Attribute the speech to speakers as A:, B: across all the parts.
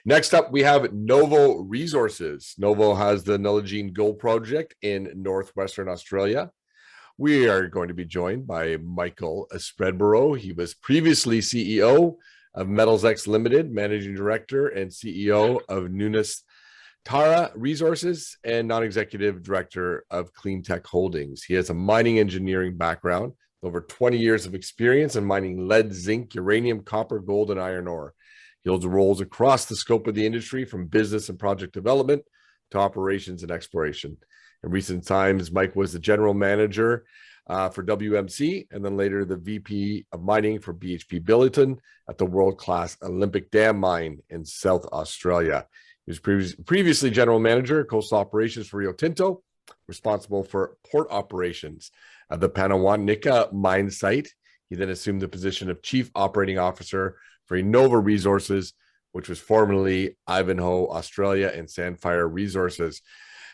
A: Next up, we have Novo Resources. Novo has the Nullagine Gold Project in northwestern Australia. We are going to be joined by Michael Spreadborough. He was previously CEO of MetalsX Limited, Managing Director and CEO of Nullagine Resources, and Non-Executive Director of Cleantech Holdings. He has a mining engineering background, over 20 years of experience in mining lead, zinc, uranium, copper, gold, and iron ore. He holds roles across the scope of the industry, from business and project development to operations and exploration. In recent times, Mike was the general manager for WMC, and then later the VP of mining for BHP Billiton at the world-class Olympic Dam mine in South Australia. He was previously general manager, coastal operations for Rio Tinto, responsible for port operations at the Panawanika mine site. He then assumed the position of chief operating officer for Novo Resources, which was formerly Ivanhoe Australia and Sandfire Resources.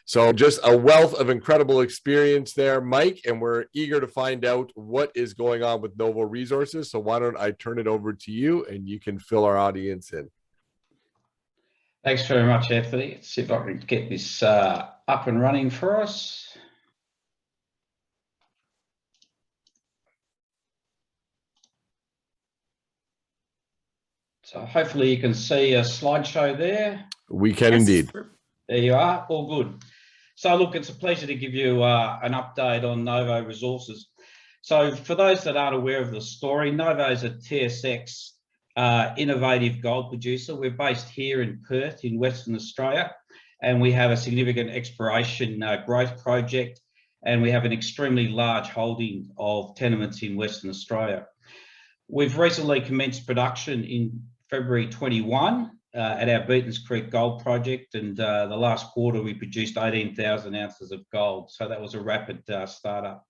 A: So just a wealth of incredible experience there, Mike, and we're eager to find out what is going on with Novo Resources. So why don't I turn it over to you and you can fill our audience in.
B: Thanks very much, Anthony. Let's see if I can get this up and running for us. So hopefully you can see a slideshow there.
A: We can indeed.
B: There you are, all good. So look, it's a pleasure to give you an update on Novo Resources. So for those that aren't aware of the story, Novo is a TSX innovative gold producer. We're based here in Perth in Western Australia, and we have a significant exploration growth project, and we have an extremely large holding of tenements in Western Australia. We've recently commenced production in February 21 at our Beatons Creek Gold Project, and the last quarter we produced 18,000 ounces of gold. So that was a rapid startup.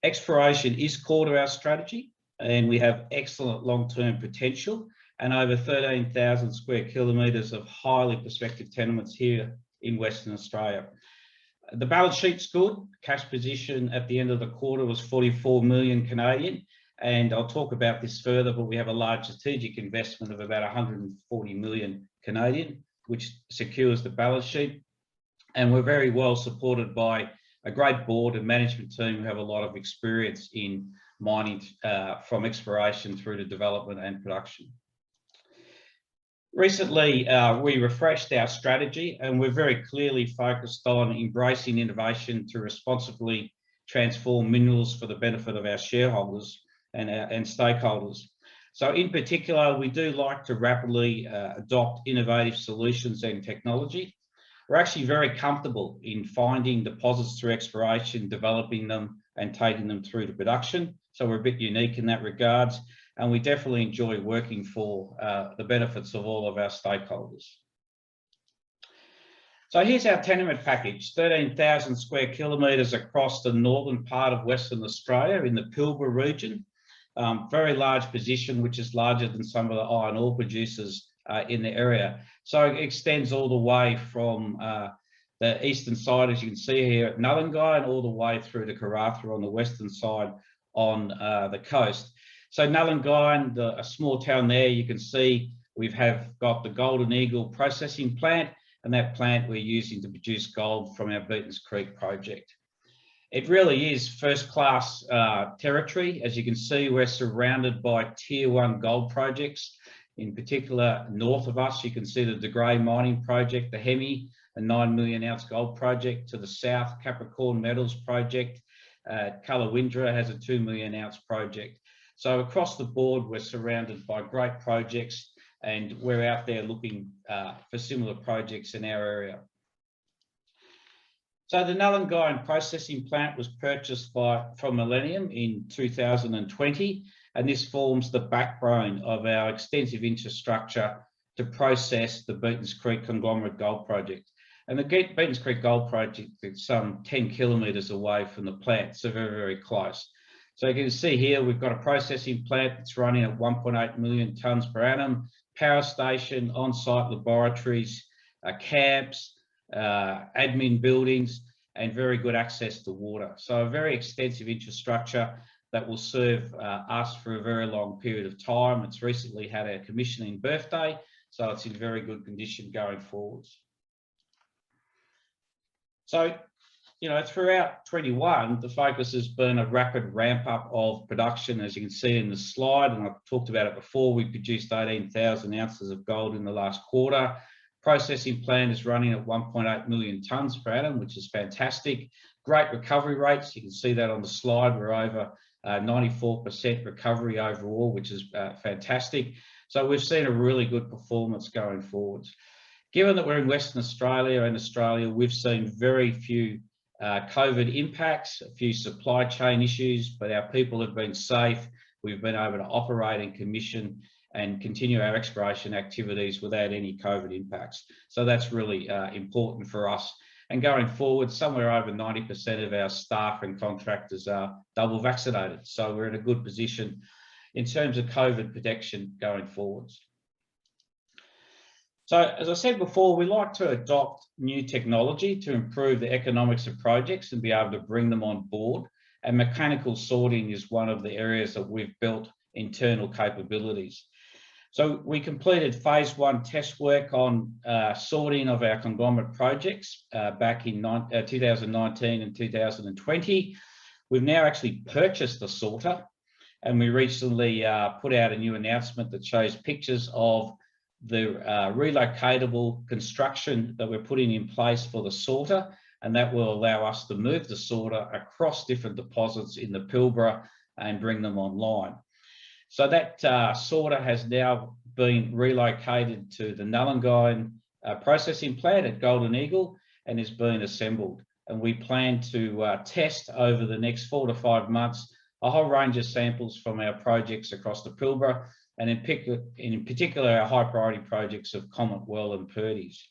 B: Exploration is core to our strategy, and we have excellent long-term potential and over 13,000 square kilometres of highly prospective tenements here in Western Australia. The balance sheet's good. Cash position at the end of the quarter was 44 million Canadian. And I'll talk about this further, but we have a large strategic investment of about 140 million Canadian, which secures the balance sheet. And we're very well supported by a great board and management team who have a lot of experience in mining from exploration through to development and production. Recently, we refreshed our strategy, and we're very clearly focused on embracing innovation to responsibly transform minerals for the benefit of our shareholders and stakeholders. So in particular, we do like to rapidly adopt innovative solutions and technology. We're actually very comfortable in finding deposits through exploration, developing them and taking them through to production. So we're a bit unique in that regards, and we definitely enjoy working for the benefits of all of our stakeholders. So here's our tenement package, 13,000 square kilometres across the northern part of Western Australia in the Pilbara region. Very large position, which is larger than some of the iron ore producers in the area. So it extends all the way from the eastern side, as you can see here at Nullagine, and all the way through to Karratha on the western side on the coast. So Nullagine, a small town there, you can see we've got the Golden Eagle processing plant, and that plant we're using to produce gold from our Beatons Creek project. It really is first-class territory. As you can see, we're surrounded by Tier 1 gold projects. In particular, north of us, you can see the De Grey mining project, the Hemi, a 9 million ounce gold project. To the south, Capricorn Metals project. Callawindra has a 2 million ounce project. So across the board, we're surrounded by great projects, and we're out there looking for similar projects in our area. So the Nullagine processing plant was purchased from Millennium in 2020, and this forms the backbone of our extensive infrastructure to process the Beatons Creek Conglomerate Gold Project. And the Beatons Creek Gold Project is some 10 kilometres away from the plant, so very, very close. So you can see here, we've got a processing plant that's running at 1.8 million tonnes per annum, power station, on-site laboratories, camps, admin buildings, and very good access to water. So a very extensive infrastructure that will serve us for a very long period of time. It's recently had a commissioning birthday, So it's in very good condition going forwards. So, throughout 21, the focus has been a rapid ramp up of production, as you can see in the slide, and I've talked about it before. We produced 18,000 ounces of gold in the last quarter. Processing plant is running at 1.8 million tonnes per annum, which is fantastic. Great recovery rates. You can see that on the slide. We're over 94% recovery overall, which is fantastic. So we've seen a really good performance going forwards. Given that we're in Western Australia and Australia, we've seen very few COVID impacts, a few supply chain issues, but our people have been safe. We've been able to operate and commission and continue our exploration activities without any COVID impacts. So that's really important for us. And going forward, somewhere over 90% of our staff and contractors are double vaccinated. So we're in a good position in terms of COVID protection going forwards. So as I said before, we like to adopt new technology to improve the economics of projects and be able to bring them on board. And mechanical sorting is one of the areas that we've built internal capabilities. So we completed phase 1 test work on sorting of our conglomerate projects back in 2019 and 2020. We've now actually purchased the sorter, and we recently put out a new announcement that shows pictures of the relocatable construction that we're putting in place for the sorter, and that will allow us to move the sorter across different deposits in the Pilbara and bring them online. So that sorter has now been relocated to the Nullagine processing plant at Golden Eagle and is being assembled. And we plan to test over the next 4 to 5 months a whole range of samples from our projects across the Pilbara, and in particular our high priority projects of Comet Well and Purdy's.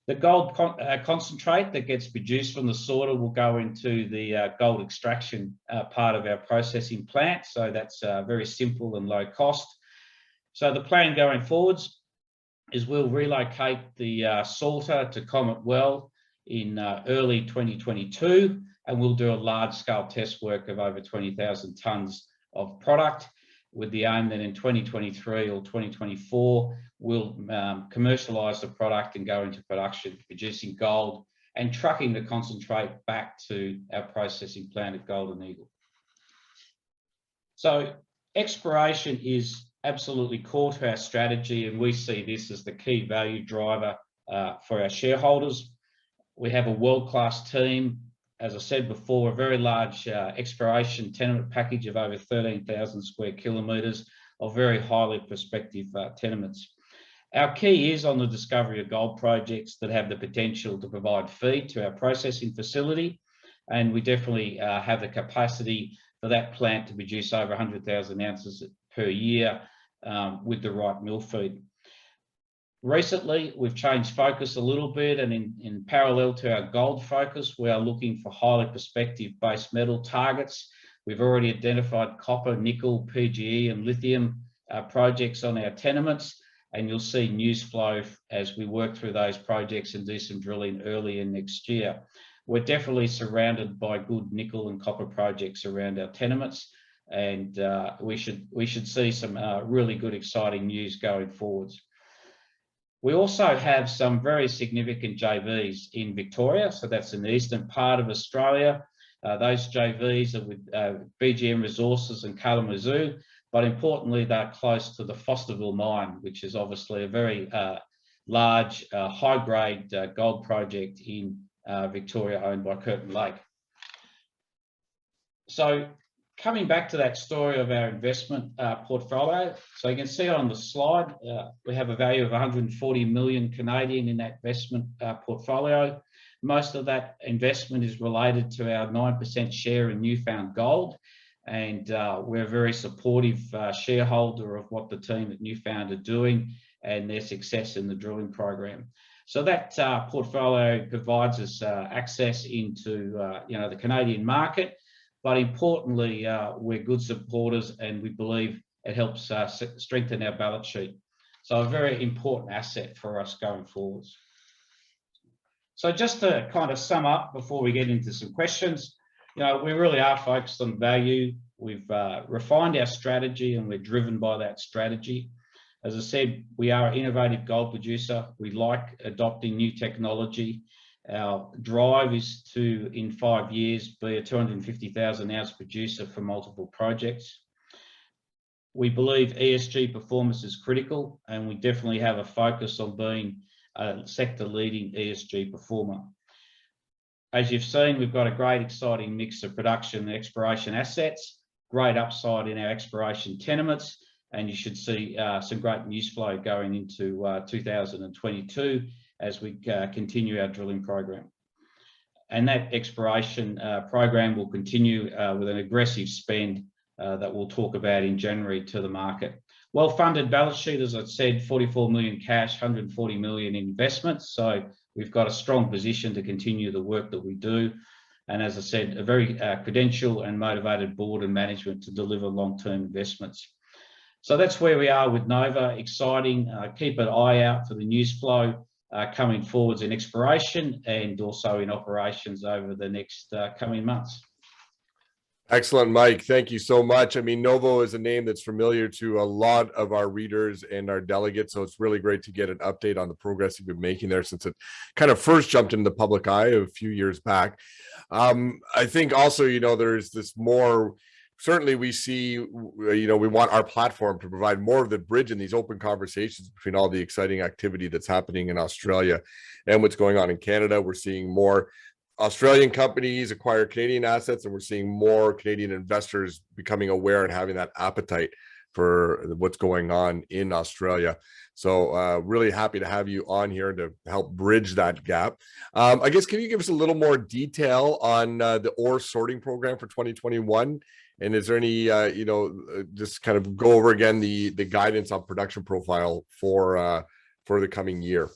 B: The gold concentrate that gets produced from the sorter will go into the gold extraction part of our processing plant. So that's very simple and low cost. So the plan going forwards is we'll relocate the sorter to Comet Well in early 2022, and we'll do a large scale test work of over 20,000 tonnes of product, with the aim that in 2023 or 2024, we'll commercialise the product and go into production, producing gold and trucking the concentrate back to our processing plant at Golden Eagle. So exploration is absolutely core to our strategy, and we see this as the key value driver for our shareholders. We have a world-class team. As I said before, a very large exploration tenement package of over 13,000 square kilometres of very highly prospective tenements. Our key is on the discovery of gold projects that have the potential to provide feed to our processing facility, and we definitely have the capacity for that plant to produce over 100,000 ounces per year with the right mill feed. Recently, we've changed focus a little bit, and in parallel to our gold focus, we are looking for highly prospective base metal targets. We've already identified copper, nickel, PGE and lithium projects on our tenements, and you'll see news flow as we work through those projects and do some drilling early in next year. We're definitely surrounded by good nickel and copper projects around our tenements, and we should see some really good, exciting news going forwards. We also have some very significant JVs in Victoria, so that's in the eastern part of Australia. Those JVs are with BGM Resources and Kalamazoo, but importantly, they're close to the Fosterville mine, which is obviously a very large, high-grade gold project in Victoria, owned by Curtin Lake. So coming back to that story of our investment portfolio, so you can see on the slide, we have a value of 140 million Canadian in that investment portfolio. Most of that investment is related to our 9% share in Newfound Gold, and we're a very supportive shareholder of what the team at Newfound are doing and their success in the drilling program. So that portfolio provides us access into the Canadian market. But importantly, we're good supporters, and we believe it helps strengthen our balance sheet. So a very important asset for us going forwards. So just to kind of sum up before we get into some questions, we really are focused on value. We've refined our strategy, and we're driven by that strategy. As I said, we are an innovative gold producer. We like adopting new technology. Our drive is to, in 5 years, be a 250,000 ounce producer for multiple projects. We believe ESG performance is critical, and we definitely have a focus on being a sector-leading ESG performer. As you've seen, we've got a great, exciting mix of production and exploration assets, great upside in our exploration tenements, and you should see some great news flow going into 2022 as we continue our drilling program. And that exploration program will continue with an aggressive spend that we'll talk about in January to the market. Well-funded balance sheet, as I said, 44 million cash, 140 million investments. So we've got a strong position to continue the work that we do. And as I said, a very credentialed and motivated board and management to deliver long-term investments. So that's where we are with Nova. Exciting. Keep an eye out for the news flow coming forwards in exploration and also in operations over the next coming months.
A: Excellent, Mike. Thank you so much. I mean, Novo is a name that's familiar to a lot of our readers and our delegates, so it's really great to get an update on the progress you've been making there since it kind of first jumped into the public eye a few years back. I think also, you know, there's this more, certainly we see, you know, we want our platform to provide more of the bridge in these open conversations between all the exciting activity that's happening in Australia and what's going on in Canada. We're seeing more Australian companies acquire Canadian assets, and we're seeing more Canadian investors becoming aware and having that appetite for what's going on in Australia. So really happy to have you on here to help bridge that gap. I guess, can you give us a little more detail on the ore sorting program for 2021? And is there any, you know, just kind of go over again the guidance on production profile for the coming year?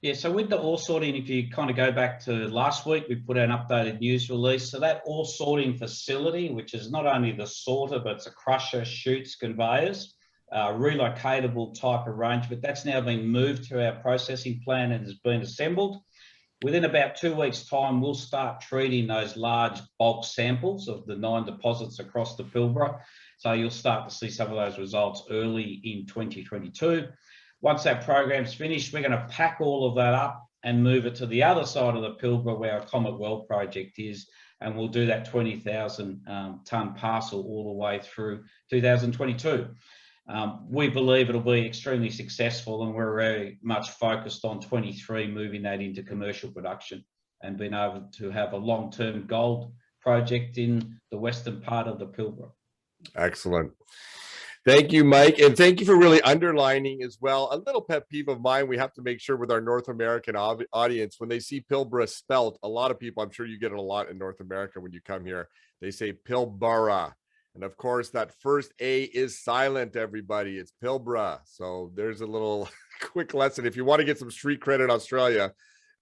B: Yeah, so with the ore sorting, if you kind of go back to last week, we put out an updated news release. So that ore sorting facility, which is not only the sorter, but it's a crusher, chutes, conveyors, relocatable type arrangement, that's now been moved to our processing plant and has been assembled. Within about 2 weeks' time, we'll start treating those large bulk samples of the 9 deposits across the Pilbara. So you'll start to see some of those results early in 2022. Once that program's finished, we're going to pack all of that up and move it to the other side of the Pilbara where our Comet Well project is, and we'll do that 20,000 tonne parcel all the way through 2022. We believe it'll be extremely successful, and we're very much focused on 23 moving that into commercial production and being able to have a long-term gold project in the western part of the Pilbara.
A: Excellent. Thank you, Mike. And thank you for really underlining as well a little pet peeve of mine. We have to make sure with our North American audience, when they see Pilbara spelt, a lot of people, I'm sure you get it a lot in North America when you come here, they say Pilbara. And of course, that first A is silent, everybody. It's Pilbara. So there's a little quick lesson. If you want to get some street credit in Australia,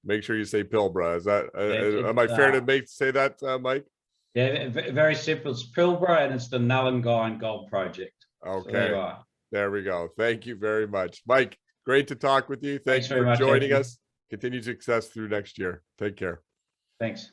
A: make sure you say Pilbara. Is that, am I fair to say that, Mike?
B: Yeah, very simple. It's Pilbara, and it's the Nullagine Gold Project.
A: Okay, so there we go. Thank you very much, Mike. Great to talk with you. Thanks for joining us. Continued success through next year. Take care.
B: Thanks.